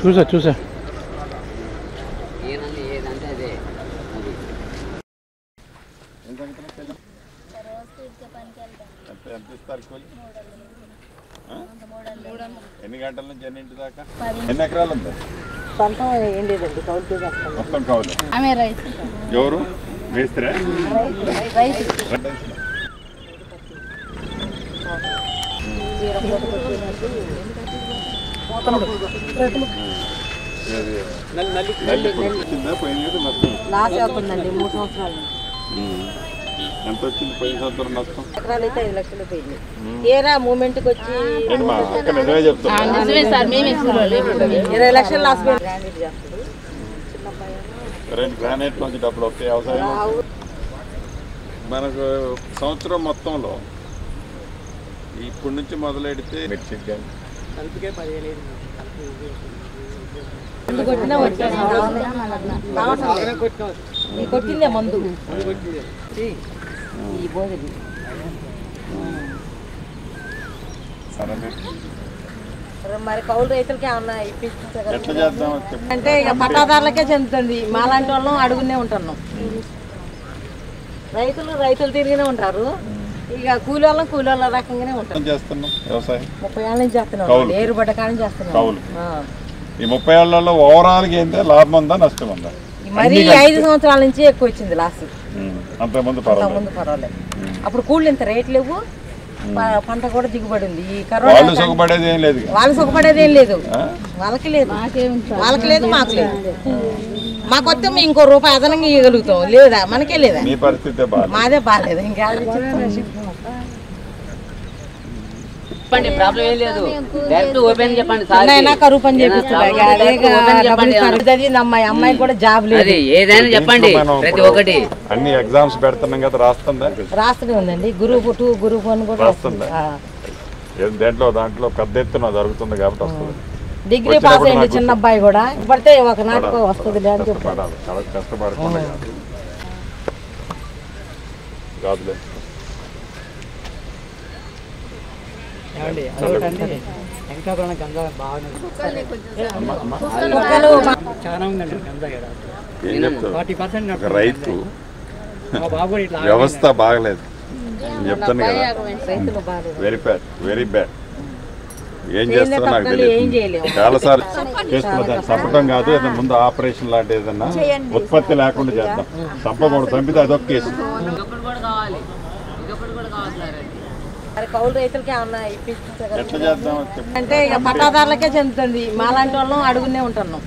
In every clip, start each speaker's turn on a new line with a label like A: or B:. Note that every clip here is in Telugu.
A: చూసా
B: ఎన్ని గంటల నుంచి ఎన్నింటి దాకా? ఎన్ని ఎకరాలు ఉంది? మొత్తం కౌలు. ఎవరు వేస్తారా? ఎంత వచ్చింది పోయిన సంవత్సరం నష్టం?
C: ఎకరాలు అయితే 5 లక్షలు పోయింది. తీరా మూమెంట్కి వచ్చి
B: నిజమే చెప్తాను,
C: 20 లక్షలు లాస్ పోయింది.
B: గ్రానైట్ నుంచి డబ్బులు వస్తాయి వ్యవసాయం. మనకు సంవత్సరం మొత్తంలో ఇప్పటి నుంచి మొదలెడితే మిర్చి కానీ
C: కొట్టిందే మందు మరి కౌలు రైతులకి ఏమన్నా ఇప్పించారు అంటే ఇక పట్టాదారులకే చెందుతుంది. మాలాంటి వాళ్ళం అడుగునే ఉంటున్నాం. రైతులు తిరిగినే ఉంటారు. ఇక కూలి వాళ్ళ రకంగానే ఉంటాం. 30 ఏళ్ళ నుంచి చేస్తున్నాం. ఏరుబడ్డ కానీ చేస్తున్నాం.
B: ఈ 30 ఏళ్లలో ఓవరాల్ గా ఏంటంటే లాభం ఉందా నష్టం ఉందా?
C: మరి 5 సంవత్సరాల నుంచి ఎక్కువ వచ్చింది లాస్.
B: అంతకుముందు
C: పర్వాలేదు. అప్పుడు కూళ్ళు ఇంత రేట్ లేవు, పంట కూడా దిగుబడి ఉంది. ఈ
B: కరోనా వాళ్ళు సుఖపడేది ఏం లేదు,
C: వాళ్ళకి లేదు మాకు లేదు. మాకు వస్తే మేము ఇంకో రూపాయి అదనంగా ఇవ్వగలుగుతాం. లేదా మనకే లేదా?
B: మీ పరిస్థితి
C: మాదే బాగాలేదు. ఇంకా
D: ప్రాబ్లం ఏం లేదు.
C: కరువు పని చేపిస్తాడు. అమ్మాయి కూడా జాబ్ లేదు.
D: ఏదైనా చెప్పండి, ప్రతి ఒక్కటి
B: అన్ని ఎగ్జామ్స్ పెడుతున్నాం కదా,
C: రాస్తూనే ఉందండి. గ్రూప్ 2 గ్రూప్ 1 కూడా
B: రాస్తుందా? దాంట్లో పెద్ద ఎత్తున జరుగుతుంది కాబట్టి వస్తుంది.
C: డిగ్రీ పాస్ అయింది చిన్న అబ్బాయి కూడా. పడితే ఒక నాటికి వస్తుంది అని చెప్పారు.
B: కష్టపడకుండా కాదులే. రైతు వ్యవస్థ బాగలేదు చెప్తాను కదా. Very bad. ఏం చేస్తారో నాకు తెలియదు. చాలాసార్లు చేస్తున్నా. చంపటం కాదు, ఏదైనా ముందు ఆపరేషన్ లాంటి ఏదన్నా ఉత్పత్తి లేకుండా చేద్దాం. చంపకూడదు, చంపితే అదొక కేసు.
C: కౌలు రైతులకి ఏమన్నా ఇప్పించారు
B: ఎట్లా చేద్దాం
C: అంటే ఇక పట్టాదారులకే చెందుతుంది. మాలాంటి వాళ్ళం అడుగునే ఉంటున్నాం.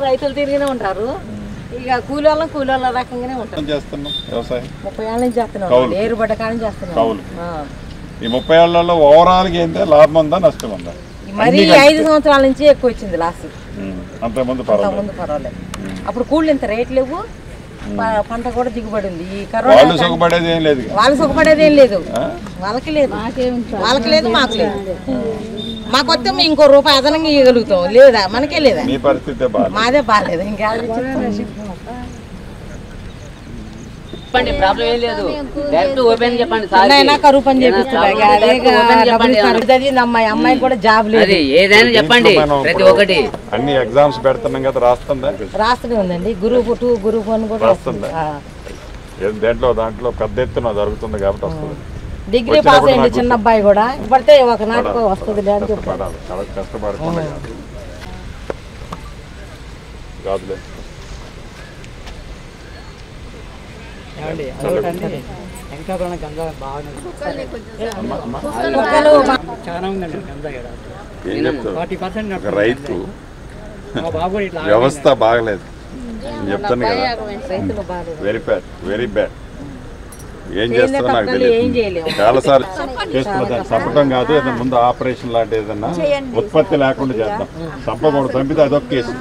C: రైతులు తిరిగినే ఉంటారు. ఇక కూలి వాళ్ళ రకంగానే ఉంటాం.
B: చేస్తున్నాం వ్యవసాయం.
C: 30 ఏళ్ళ నుంచి చేస్తున్నాం. ఏరుబడ్డ కానీ చేస్తున్నాం.
B: ఈ 30 ఏళ్లలో ఓవరాల్ గా ఏంటంటే లాభం ఉందా నష్టం ఉందా?
C: మరి 5 సంవత్సరాల నుంచి ఎక్కువ వచ్చింది లాస్.
B: అంతకుముందు
C: పర్వాలేదు. అప్పుడు కూళ్ళు ఇంత రేట్ లేవు, పంట కూడా దిగుబడి ఉంది. ఈ కరోనా
B: వాళ్ళు సుఖపడేది ఏం లేదు,
C: వాళ్ళకి లేదు మాకు లేదు. మాకు వస్తే మేము ఇంకో రూపాయి అదనంగా ఇవ్వగలుగుతాం. లేదా మనకే లేదా?
B: మీ పరిస్థితి
C: మాదే బాగాలేదు. ఇంకా
D: ప్రాబ్లం ఏం లేదు. ఓపెన్ చెప్పండి.
C: కరువు పని చేపిస్తాడు. అమ్మాయి కూడా జాబ్ లేదు.
D: ఏదైనా చెప్పండి, ప్రతి ఒక్కటి
B: అన్ని ఎగ్జామ్స్ పెడుతున్నాం కదా,
C: రాస్తూనే ఉందండి. గ్రూప్ 2 గ్రూప్ 1 కూడా
B: రాస్తుందా? దాంట్లో పెద్ద ఎత్తున జరుగుతుంది కాబట్టి వస్తుంది.
C: డిగ్రీ పాస్ అయింది చిన్న అబ్బాయి కూడా. పడితే ఒక నాటికి వస్తుంది అని చెప్పారు.
B: కష్టపడకుండా కాదులే. రైతు వ్యవస్థ బాగలేదు చెప్తాను కదా. Very bad. ఏం చేస్తారో నాకు తెలియదు. చాలాసార్లు చేస్తున్నా. చంపటం కాదు, ఏదైనా ముందు ఆపరేషన్ లాంటి ఏదన్నా ఉత్పత్తి లేకుండా చేద్దాం. చంపకూడదు, చంపితే అదొక కేసు.